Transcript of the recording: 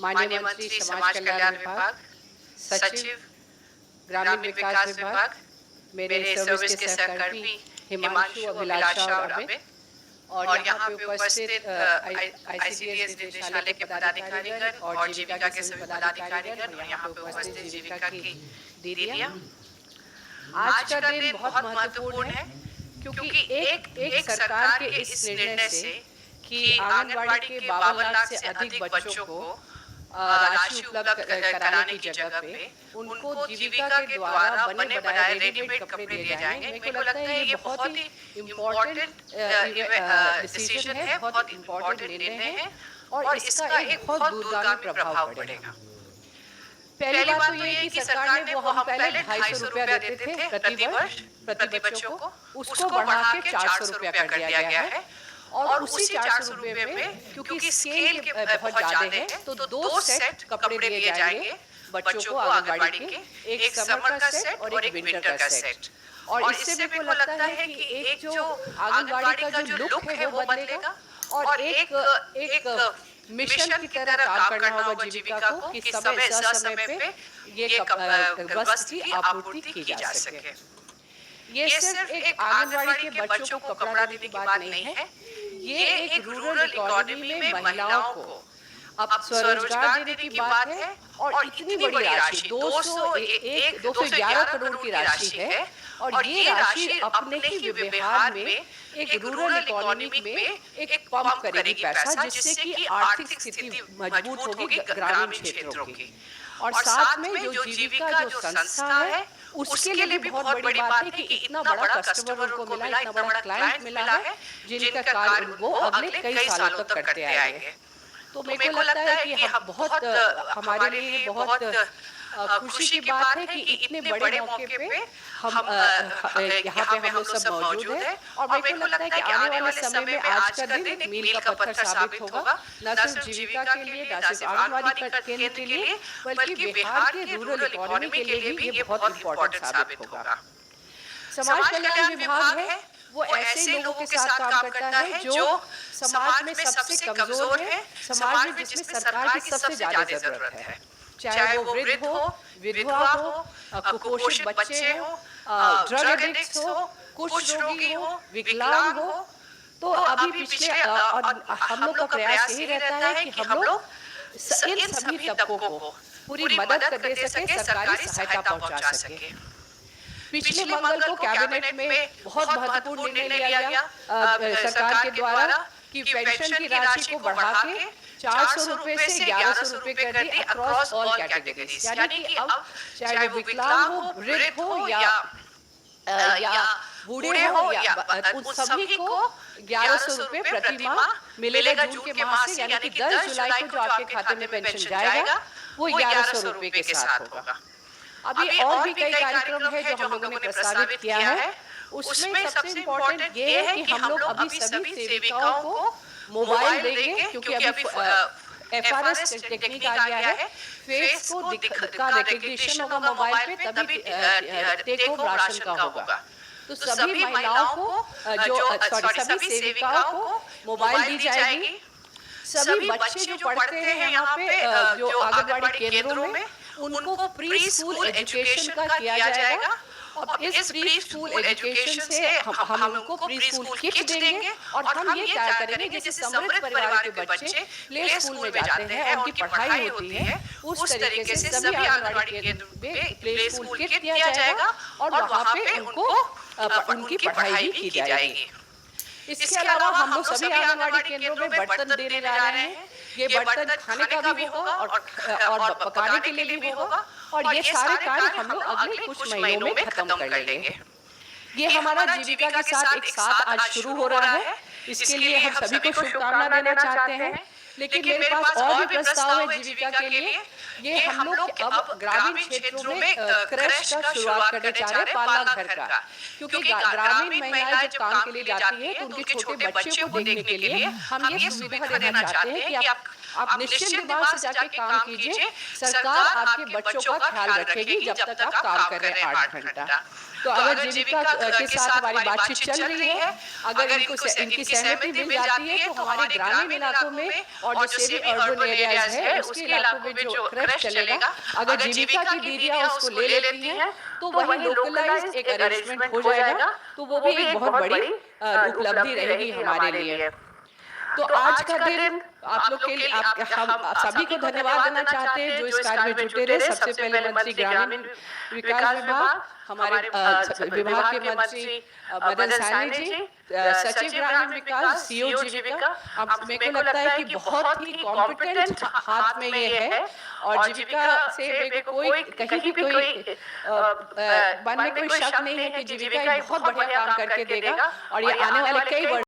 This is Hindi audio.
माननीय मंत्री समाज कल्याण विभाग, सचिव ग्रामीण विकास विभाग, मेरे सर्विस के सहकर्मी हिमांशु, अभिलाषा और अमित, और यहाँ पे उपस्थित आईसीडीएस निदेशालय के पदाधिकारीगण और जीविका के सभी पदाधिकारीगण और यहाँ पे उपस्थित जीविका की दीदियाँ। आज का दिन बहुत महत्वपूर्ण है क्योंकि एक सरकार के इस निर्णय से कि आंगनबाड़ी के 52 लाख से अधिक बच्चों को राशि उपलब्ध कराने की जगह पे उनको जीविका के द्वारा बने बनाए रेडीमेड कपड़े दिए जाएंगे। मेरे को लगता है ये बहुत ही इम्पोर्टेंट डिसीजन है, बहुत इम्पोर्टेंट निर्णय है और इसका एक बहुत दूरगामी प्रभाव पड़ेगा। पहली बात तो ये कि सरकार ने वो हम पहले 250 रुपया देते थे प्रति वर्ष प्रति बच्चों को, उसको बढ़ा के 400 रुपया कर दिया गया है। और उसी 400 रुपये में क्योंकि स्केल के बहुत ज्यादा है तो 2 सेट कपड़े दिए जाएंगे बच्चों को आंगनबाड़ी के, एक समर का सेट और एक विंटर का सेट। और इससे मेरे को लगता है कि एक जो आंगनबाड़ी का जो लुक है वो बदलेगा और एक मिशन की तरह काम करना होगा जीविका को कि समय पे ये वस्त्र की आपूर्ति की जा सके। ये सिर्फ एक आंगनबाड़ी के बच्चों को कपड़ा देने की बात नहीं है, ये एक रूरल इकोनॉमी में महिलाओं को अब स्वरोजगार देने की बात है। और इतनी बड़ी राशि 211 करोड़ की राशि है और ये राशि अपने ही व्यवहार में एक रूरल इकोनॉमी में एक पंप करेगी पैसा, जिससे कि आर्थिक स्थिति मजबूत होगी ग्रामीण क्षेत्रों की। और साथ में जो जीविका जो संस्था है उसके लिए भी बहुत बड़ी बात है कि इतना बड़ा कस्टमर उनको मिला, इतना बड़ा क्लाइंट मिला है जिनका कार्य वो अगले कई सालों तक करते आएंगे। तो मेरे को लगता है कि हम बहुत हमारे लिए बहुत खुशी की बात है कि इतने बड़े मौके पे हम यहाँ पे हम लोग सब मौजूद हैं। और मेरे को लगता है कि आने वाले समय में आज का दिन एक मील का पत्थर साबित होगा, न सिर्फ जीविका के लिए, न सिर्फ आंगनबाड़ी केंद्र के लिए, बल्कि बिहार के रूरल इकोनॉमी के लिए भी ये बहुत इम्पोर्टेंट साबित होगा। समाज कल्याण विभाग है वो ऐसे लोगों के साथ काम करता है जो समाज में सबसे कमजोर है, समाज में जिसमें सरकार की सबसे ज्यादा जरूरत है, चाहे वो वृद्ध हो, विधवा हो, कुपोषित बच्चे हो, ड्रग एडिक्ट्स हो, कुष्ठ रोगी हो, विकलांग हो। तो अभी पिछले हम लोग का प्रयास यही रहता है कि हम लोग इन सभी तबकों को पूरी मदद दे सके, सरकारी सहायता पहुंचा सके। पिछले मंगल को कैबिनेट में बहुत महत्वपूर्ण निर्णय लिया गया सरकार के द्वारा कि पेंशन की राशि को बढ़ा के 400 रुपए से 1100 रुपए कर दी अक्रॉस ऑल कैटेगरीज। यानी कि अब चाहे वो विकलांग हो, वृद्ध हो या बूढ़े हो या उन सभी को 1100 रुपए प्रति माह मिलेगा जून के माह से। यानी कि 10 जुलाई को जो आपके खाते में पेंशन जाएगा वो 1100 रुपए के साथ होगा। अभी और भी कई कार्यक्रम है जो हम लोगों ने प्रस्तावित किया है। उसमें सबसे इम्पोर्टेंट ये है कि हम लोग अभी सभी सेविकाओं को मोबाइल देंगे, क्योंकि अभी FRS टेक्निक आ गया है, फेस को का रिकग्निशन होगा मोबाइल पे, तभी टेक होम राशन का होगा। तो सभी महिलाओं को सभी सेविकाओं को मोबाइल दी जाएगी। सभी बच्चे जो पढ़ते हैं यहाँ पे जो आंगनबाड़ी केंद्रों में उनको प्री स्कूल एजुकेशन का किया जाएगा। और इस प्री स्कूल एजुकेशन से हम उनको प्री स्कूल किट देंगे और हम ये क्या करेंगे, जैसे समृद्ध परिवार के बच्चे प्ले स्कूल में जाते हैं और उनकी पढ़ाई होती है, उस तरीके से सभी आंगनबाड़ी केंद्र में प्ले स्कूल किट दिया जाएगा और वहाँ पे उनको उनकी पढ़ाई भी की जाएगी। इसके अलावा हम लोग सभी आंगनबाड़ी केंद्रों में बर्तन देने जा रहे हैं। ये बर्तन खाने का भी होगा और पकाने के लिए भी होगा और ये सारे कार्य हम लोग अगले कुछ महीनों में खत्म कर लेंगे। ये हमारा जीविका के साथ एक साथ आज शुरू हो रहा है, इसके लिए हम सभी को शुभकामना देना चाहते हैं। लेकिन मेरे पास और भी प्रस्ताव है जीविका के लिए। ये हम लोग अब ग्रामीण क्षेत्रों में क्रश का शुरुआत करने जा रहे हैं, पालना घर का, क्योंकि ग्रामीण महिलाएं जब काम के लिए जाती है तो उनके छोटे बच्चे को देखने के लिए हम ये सुविधा देना चाहते हैं कि आप निश्चित दिमाग से जाके काम कीजिए, सरकार आपके बच्चों का ख्याल रखेगी जब तक आप काम कर रहे हैं 8 घंटा। तो अगर जीविका के साथ हमारी बातचीत चल रही है, अगर इनकी सहमति मिल जाती है तो हमारे ग्रामीण इलाकों में और जो सेमी अर्बन एरियाज है उसके इलाकों में जो क्रश चलेगा, अगर जीविका की दीदियां उसको ले लेती हैं तो वही लोकलाइज्ड एक अरेंजमेंट हो जाएगा, तो वो भी एक बहुत बड़ी उपलब्धि रहेगी हमारे लिए। तो आज का दिन आप लोग के लिए हम सभी को धन्यवाद देना चाहते हैं जो इस कार्य में जुटे रहे। सबसे पहले मंत्री ग्रामीण विकास विभाग, हमारे विभाग के मंत्री मदन सैनी जी, सचिव ग्रामीण विकास, सीओ जीविका। मेरे को लगता है कि बहुत ही कॉम्पिटेंट हाथ में ये है और जीविका से मेरे को कोई कहीं भी कोई मन में कोई शक नहीं है कि जीविका एक बहुत बढ़िया काम करके देगा और ये आने वाले कई वर्ष